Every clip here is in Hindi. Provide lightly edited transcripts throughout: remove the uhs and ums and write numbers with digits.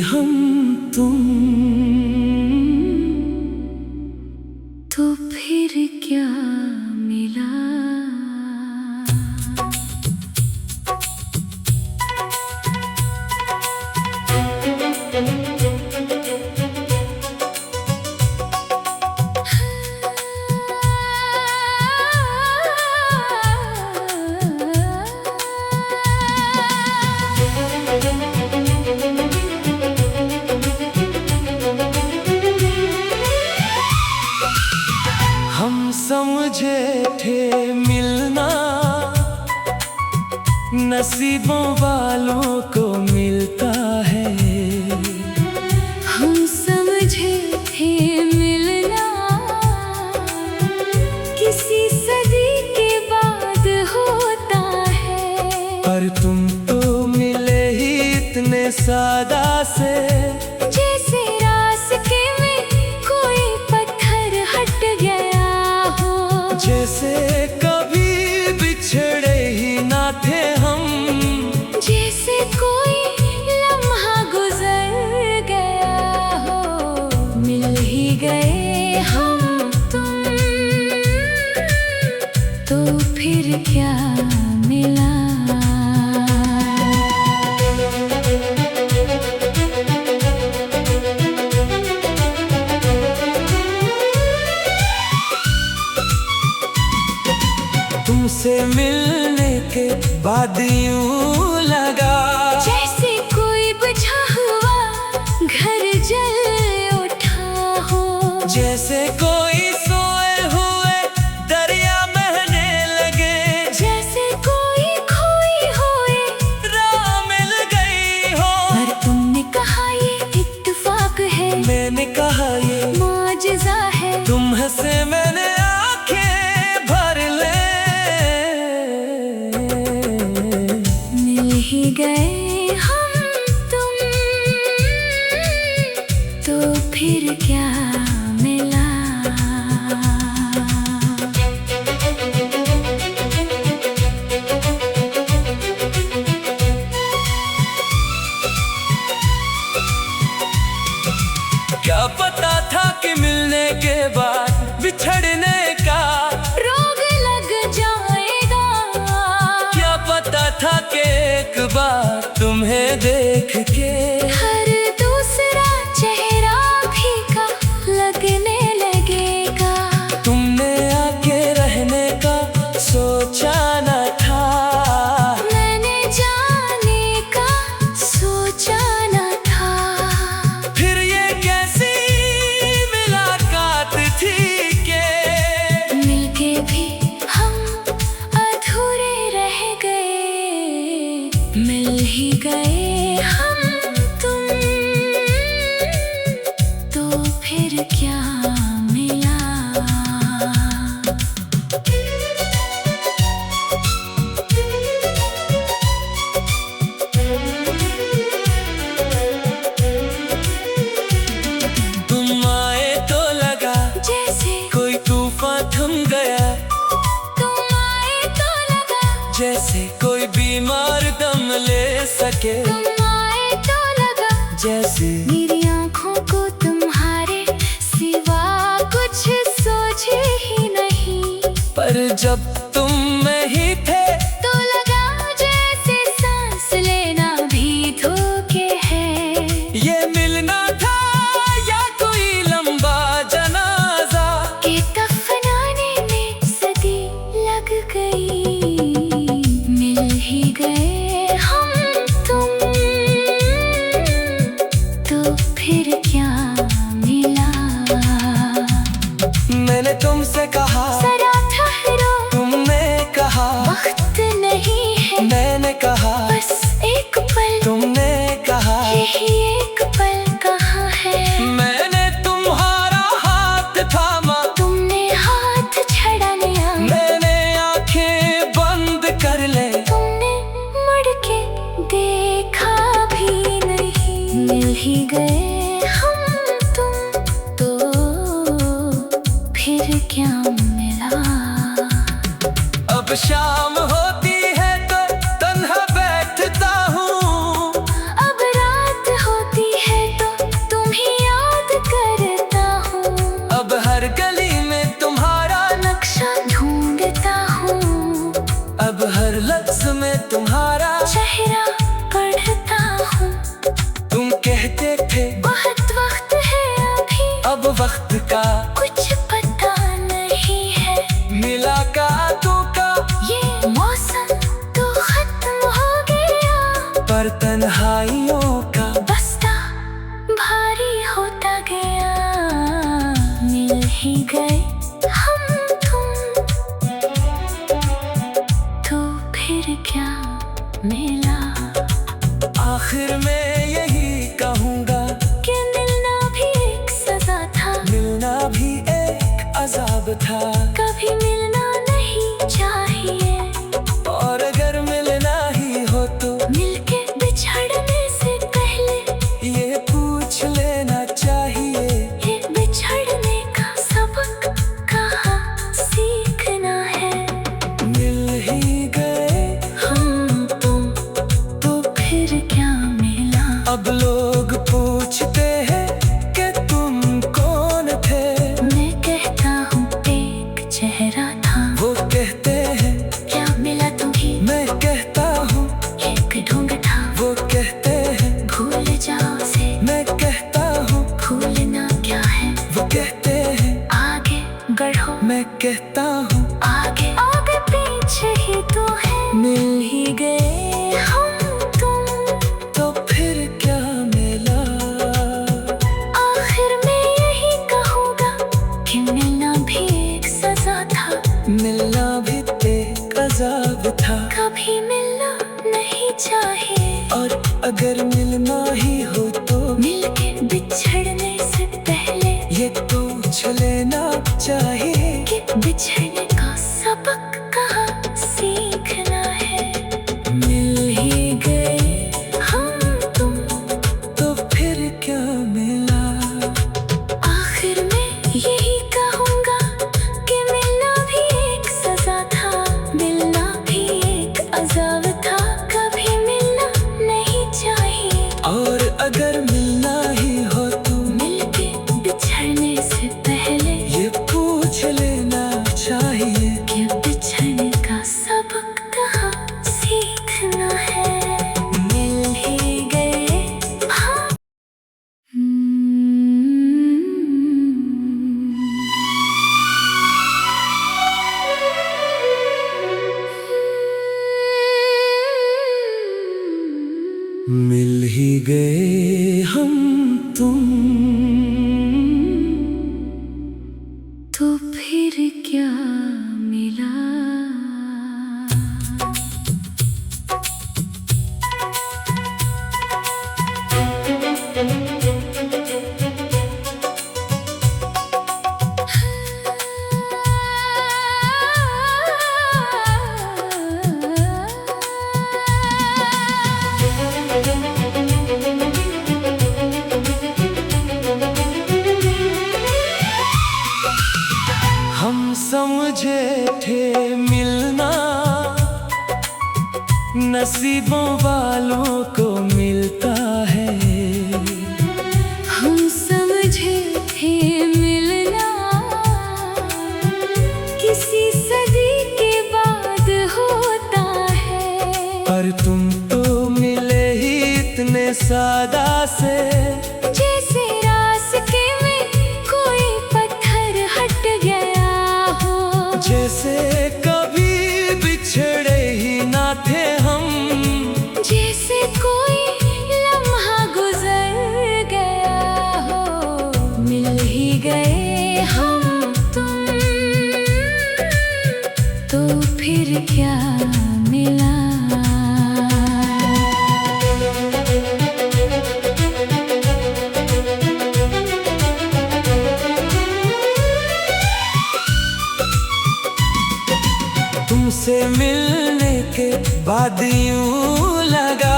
हम तुम, तो फिर क्या मिला। हम समझे थे मिलना नसीबों वालों को मिलता है। हम समझे थे मिलना किसी सदी के बाद होता है। पर तुम तो मिले ही इतने सादा से, जैसे रास्ते में कोई पत्थर हट गया हो। जैसे कभी बिछड़े ही ना थे हम, जैसे कोई लम्हा गुजर गया हो। मिल ही गए हम तुम, तो फिर क्या मिला। तुमसे मिलने के बाद यूं लगा जैसे कोई बुझा हुआ घर जल उठा हो। जैसे कोई सोए हुए दरिया बहने लगे। जैसे कोई खोई हुई राह मिल गई हो। पर तुमने कहा ये इत्तेफाक है, मैंने कहा ये मौजज़ा है। तुम हंसे मैंने आंखें भर ले। मिल ही गए हम तुम, तो फिर क्या मिला। क्या पता था कि मिलने के बाद बिछड़ने का रोग लग जाएगा। क्या पता था कि एक बार तुम्हें देख के हर दूसरा चेहरा फीका लगने लगेगा। तुमने आके रहने का सोचा न था। मैंने जाने का सोचा न था। फिर ये कैसी मुलाकात थी के मिलके भी हम अधूरे रह गए। मिल ही गए हम तुम, तो फिर क्या मिला। तुम आए तो लगा जैसे कोई तूफान थम गया। तुम आए तो लगा, जैसे कोई बीमार दम ले सके। तुम आए तो लगा, जैसे मेरी आँखों को तुम्हारे सिवा कुछ सोचे ही नहीं। पर जब तुम में ही थे तो लगा जैसे सांस लेना भी धोखे है। ये मिलना था या कोई लंबा जनाजा। के दफनाने में सदी लग गई। मिल ही गए हम तुम, तो फिर क्या मिला। मैंने तुमसे कहा जरा ठहरो, तुमने कहा वक्त नहीं है। मैंने कहा बस एक पल, तुमने कहा यही एक पल कहाँ है। मैंने तुम्हारा हाथ थामा। तुमने हाथ छड़ा लिया। मैंने आंखें बंद कर ले। तुमने मुड़ के देखा भी नहीं। मिल ही गए हम तुम, तो फिर क्या मिला। अब शाम होती है तो तन्हा बैठता हूँ। अब रात होती है कहते थे बहुत वक्त है अभी, अब वक्त का कुछ पता नहीं है। मिला का का ये मौसम तो खत्म हो गया, पर तन्हाइयों का बस्ता भारी होता गया। मिल ही गए हम तुम, तो फिर क्या मिला। आखिर में यही कहूँगा कि मिलना भी एक सजा था, मिलना भी एक अजाब था। कभी मिलना नहीं चाहिए, और अगर मिलना ही हो तो मिलके बिछड़ने से पहले ये पूछ लेना चाहिए। ये बिछड़ने का सबक कहाँ सीखना है। मिल ही गए हम तुम, तो फिर क्या मिला। अब लोग पूछते हैं कि तुम कौन थे, मैं कहता हूँ एक चेहरा था, वो कहते हैं क्या मिला तुम्हें। मैं कहता हूँ एक ढूंढ था, वो कहते हैं भूल जाओ से, मैं कहता हूँ भूलना क्या है। वो कहते हैं आगे बढ़ो, मैं कहता हूँ आगे आगे पीछे ही तो है। मिल ही गए हम तुम, तो फिर क्या मिला। आखिर में यही कहूँगा कि मिलना भी एक सजा था, मिलना भी एक अजाब था। कभी मिलना नहीं चाहिए, और अगर मिलना ही हो तो मिलके बिछड़ने से पहले ये पूछ लेना चाहिए। कि बिछड़ने का सबक कहाँ सीखना है। मिल ही गए हम तुम, तो फिर क्या मिला। आखिर में यही कहूँगा कि मिलना भी एक सजा था, मिलना भी एक अजाब था। कभी मिलना नहीं चाहिए, और अगर मिलना ही हो तो मिलके बिछड़ने से पहले ये पूछ लेना चाहिए। कि बिछड़ने का सबक कहाँ सीखना है। मिल ही गए हम। मिल ही गए हम तुम, तो फिर क्या मिला। हम समझे थे मिलना नसीबों वालों को मिलता है। हम समझे थे मिलना किसी सदी के बाद होता है, पर तुम तो मिले ही इतने सादा से, जैसे रास्ते में कोई पत्थर हट गया हो। जैसे कभी बिछड़े ही ना थे हम, जैसे कोई लम्हा गुजर गया हो। मिल ही गए हम तुम, तो फिर क्या मिला। तुमसे मिलने के बाद यूं लगा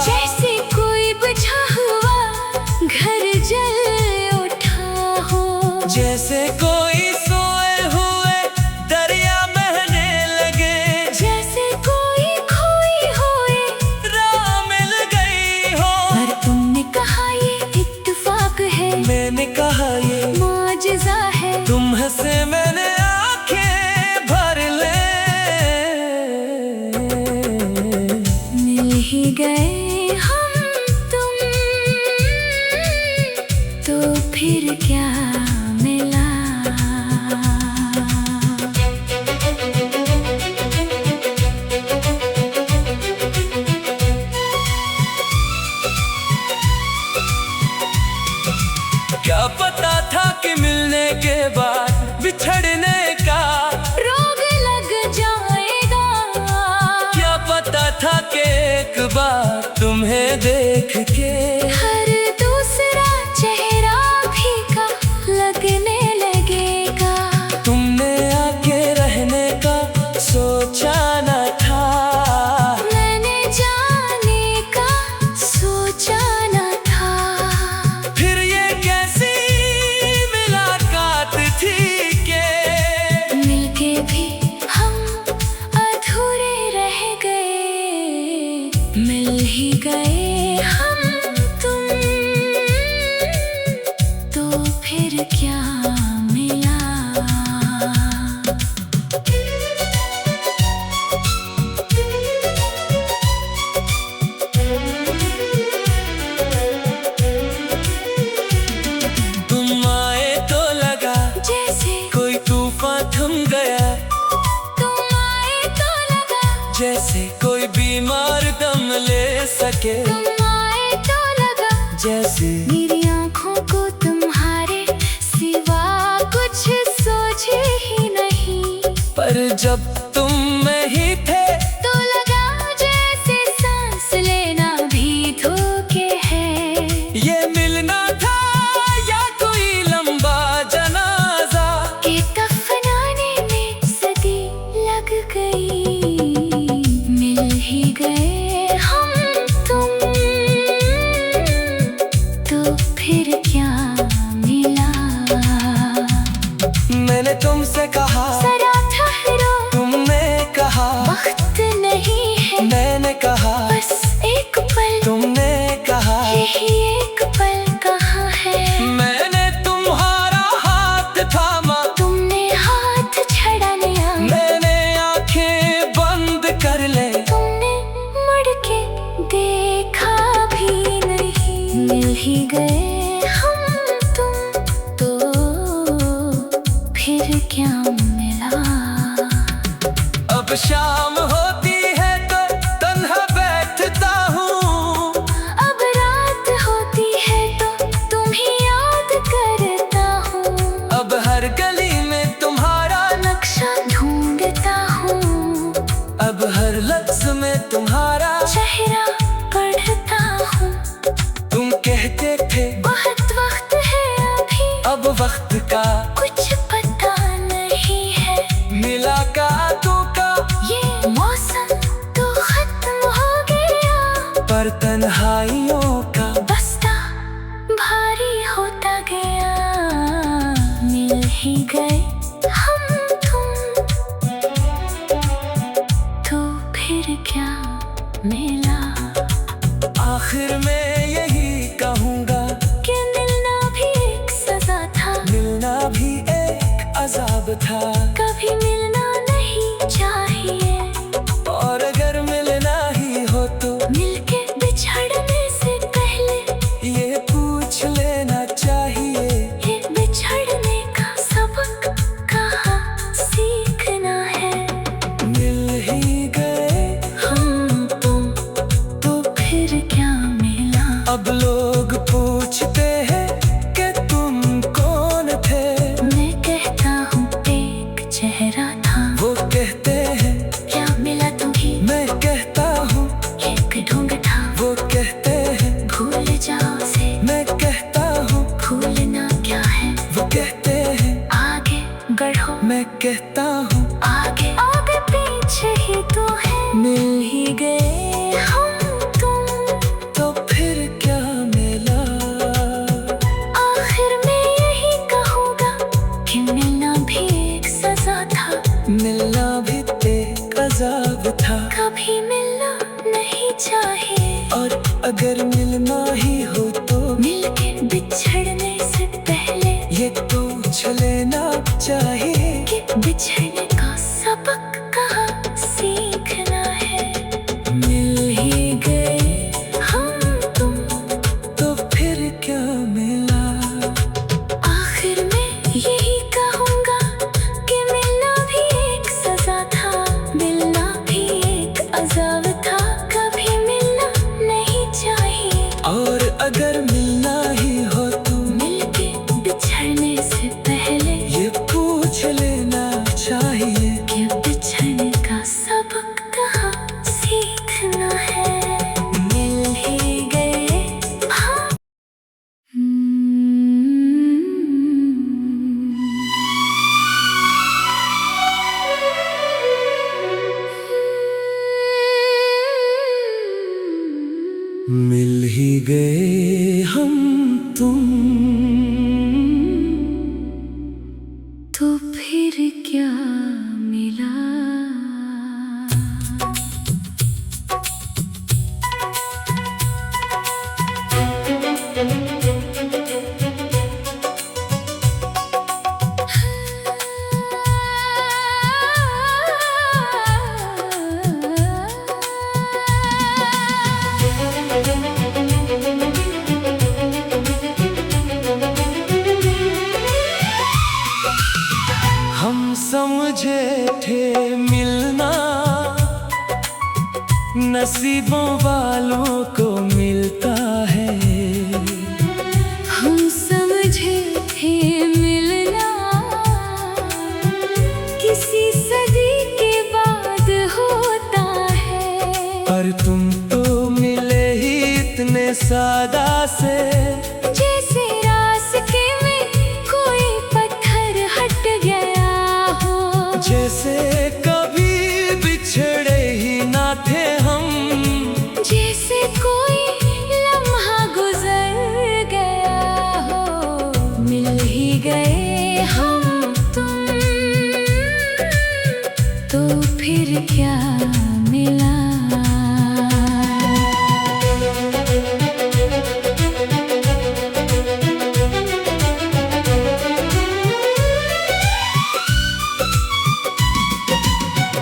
जैसे कोई बुझा हुआ घर जल उठा हो। जैसे कोई सोए हुए दरिया बहने लगे, जैसे कोई खोई हुई राह मिल गई हो। पर तुमने कहा ये इत्तेफाक है, मैंने कहा ये मौजज़ा है। तुम हंसे मैंने आंखें भर ले। मिल ही गए हम तुम, फिर क्या मिला। क्या पता था कि मिलने के बाद बिछड़ने का रोग लग जाएगा। क्या पता था कि एक बार तुम्हें देख के हर दूसरा चेहरा फीका लगने लगेगा। तुमने आके रहने का सोचा न था। मैंने जाने का सोचा न था। फिर ये कैसी मुलाकात थी के मिलके भी हम अधूरे रह गए। मिल ही गए हम तुम, तो फिर क्या मिला। तुम आए तो लगा जैसे कोई तूफान थम गया। तुम आए तो लगा, जैसे कोई बीमार दम ले सके। तुम आए तो लगा, जैसे मेरी आँखों को तुम्हारे सिवा कुछ सोचे ही नहीं। पर जब तुम में ही थे तो लगा जैसे सांस लेना भी धोखे है। ये मिलना था या कोई लंबा जनाजा। के दफनाने में सदी लग गई। मिल ही गए हम तुम, तो फिर क्या मिला। मैंने तुमसे कहा, जरा ठहरो, तुमने कहा वक्त नहीं है। मैंने कहा बस एक पल, तुमने कहा यही एक पल कहाँ है। मैंने तुम्हारा हाथ थामा। तुमने हाथ छड़ा लिया। मैंने आंखें बंद कर ले। तुमने मुड़ के देखा भी नहीं। मिल ही गए हम तुम, तो फिर क्या मिला। अब शाम होती है तो तन्हा बैठता हूँ। अब रात होती है तो तुम्हें याद करता हूँ। अब हर गली में तुम्हारा नक्शा ढूंढता हूँ। अब हर लफ्ज में तुम्हारा चेहरा पढ़ता हूँ। तुम कहते थे बहुत वक्त है अभी, अब वक्त का कुछ पता नहीं है। मुलाकातों का ये मौसम तो खत्म हो गया। पर तन्हाइयों का बस्ता भारी होता गया। मिल ही गए हम तुम, तो फिर क्या मिला। आखिर में यही कहूँगा कि मिलना भी एक सजा था। मिलना भी एक अजाब था। कभी मिलना नहीं चाहिए, और अगर मिलना ही हो तो मिलके बिछड़ तुम, तो फिर क्या मिला। हम समझे थे मिलना नसीबों वालों को मिलता है। हम समझे थे मिलना किसी सदी के बाद होता है। पर तुम तो मिले ही इतने सादा से, जैसे रास्ते में कोई पत्थर हट गया हो। जैसे कभी बिछड़े ही ना थे हम, जैसे कोई लम्हा गुजर गया हो। मिल ही गए हम तुम, तो फिर क्या मिला।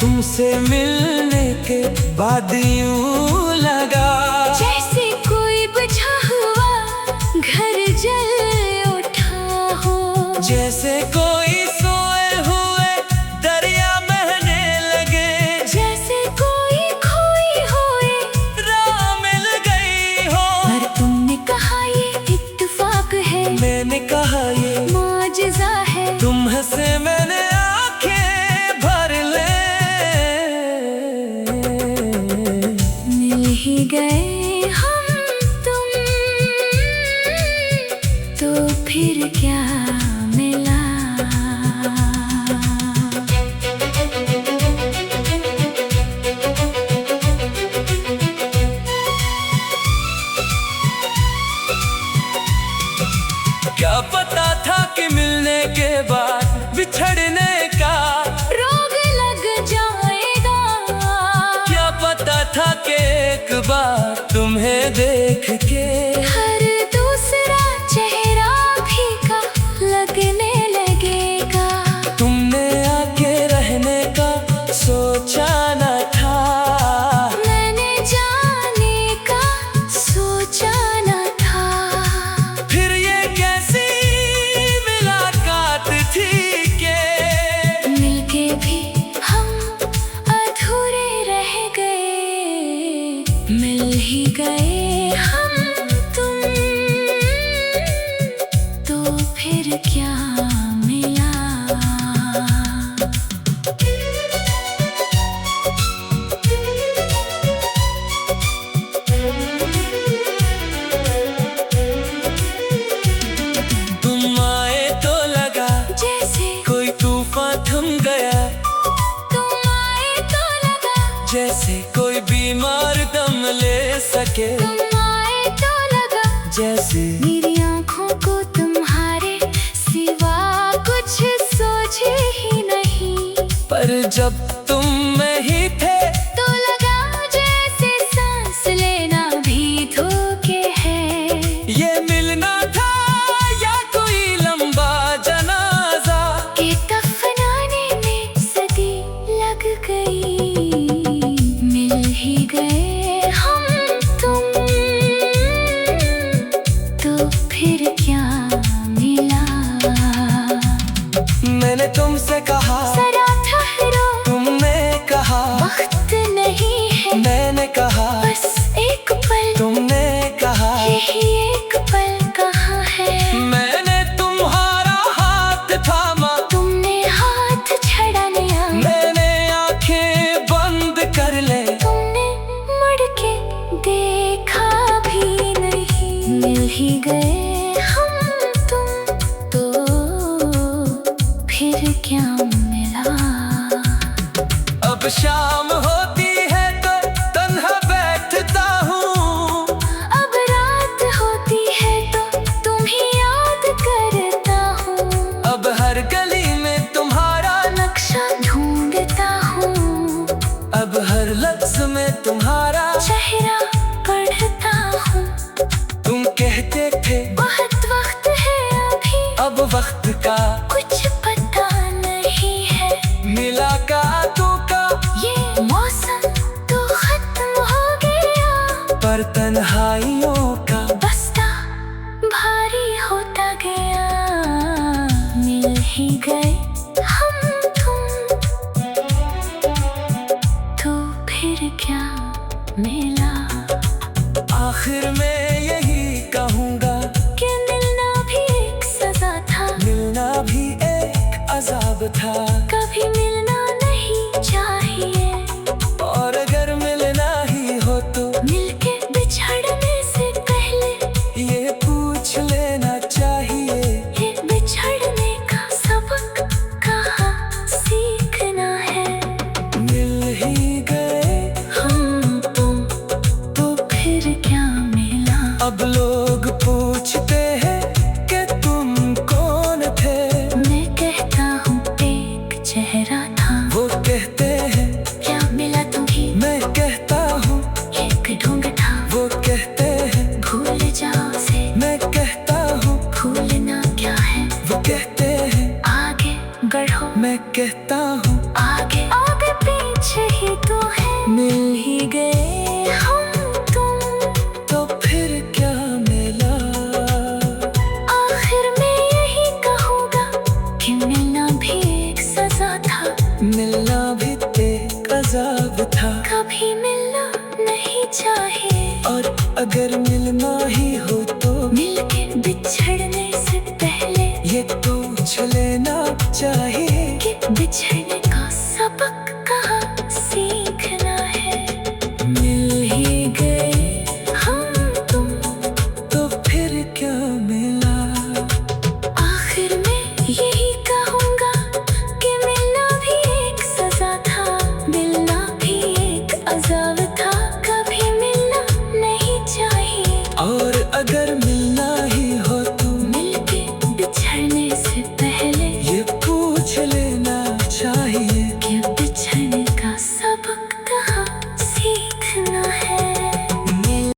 तुमसे मिलने के बाद यूं लगा जैसे कोई बुझा हुआ घर जल उठा हो। जैसे कोई सोए हुए दरिया बहने लगे। जैसे कोई खोई हुई राह मिल गई हो। पर तुमने कहा ये इत्तेफाक है, मैंने कहा ये मौजज़ा है। तुम हंसे मैंने आंखें भर ले। मिल ही गए हम तुम, तो फिर क्या मिला। क्या पता था कि मिलने के बाद बिछड़ने का रोग लग जाएगा। क्या पता था कि एक बार तुम्हें देख के हर दूसरा चेहरा फीका लगने लगेगा। तुमने आके रहने का सोचा न था। मैंने जाने का सोचा न था। फिर ये कैसी मुलाकात थी के मिलके भी हम अधूरे रह गए। मिल ही गए हम तुम, तो फिर क्या मिला। तुम आए तो लगा जैसे कोई तूफान थम गया। तुम आए तो लगा, जैसे कोई बीमार दम ले सके। तुम आए तो लगा, जैसे मेरी आँखों को तुम्हारे सिवा कुछ सोचे ही नहीं। पर जब तुम में ही थे तो लगा जैसे सांस लेना भी धोखे है। ये मिलना था या कोई लंबा जनाजा। के दफनाने में सदी लग गई। मिल ही गए हम तुम, तो फिर क्या मिला। मैंने तुमसे कहा जरा ठहरो, तुमने कहा वक्त नहीं है। मैंने कहा बस एक पल, तुमने कहा यही एक पल कहाँ है। मैंने तुम्हारा हाथ थामा। तुमने हाथ छड़ा लिया। मैंने आंखें बंद कर ले। तुमने मुड़ के देखा भी नहीं। मिल ही गए हम तुम, तो फिर क्या मिला। तन्हाइयों का बस्ता भारी होता गया, मिल ही गए हम तुम, तो फिर क्या मिला। आखिर में यही कहूँगा कि मिलना भी एक सजा था, मिलना भी एक अजाब था। कभी मिलना नहीं चाहिए, और अगर मिलना ही हो तो मिलके बिछड़ने से पहले ये पूछ लेना चाहिए, ये बिछड़ने का सबक कहाँ सीखना है। मिल ही गए हम तुम, तो फिर क्या मिला। अब लोग पूछते हैं कि तुम कौन थे, मैं कहता हूँ एक चेहरा था, वो कहते हैं क्या मिला तुम्हें। मैं कहता हूँ एक ढूंढ था, वो कहते हैं भूल जाओ से, मैं कहता हूँ भूलना क्या है। वो कहते हैं आगे बढ़ो, मैं कहता हूँ आगे आगे पीछे ही तो है। मिल ही गए हम तुम, तो फिर क्या मिला। आखिर में यही कहूँगा कि मिलना भी एक सजा था, मिलना भी एक अजाब था। कभी मिलना नहीं चाहिए, और अगर मिलना ही हो तो मिलके बिछड़ने से पहले ये पूछ लेना चाहिए, कि बिछड़ने का सबक कहाँ सीखना है। मिल ही गए हम तुम, तो फिर क्या मिला। आखिर में यही कहूँगा कि मिलना भी एक सजा था, मिलना भी एक अजाब था। कभी मिलना नहीं चाहिए, और अगर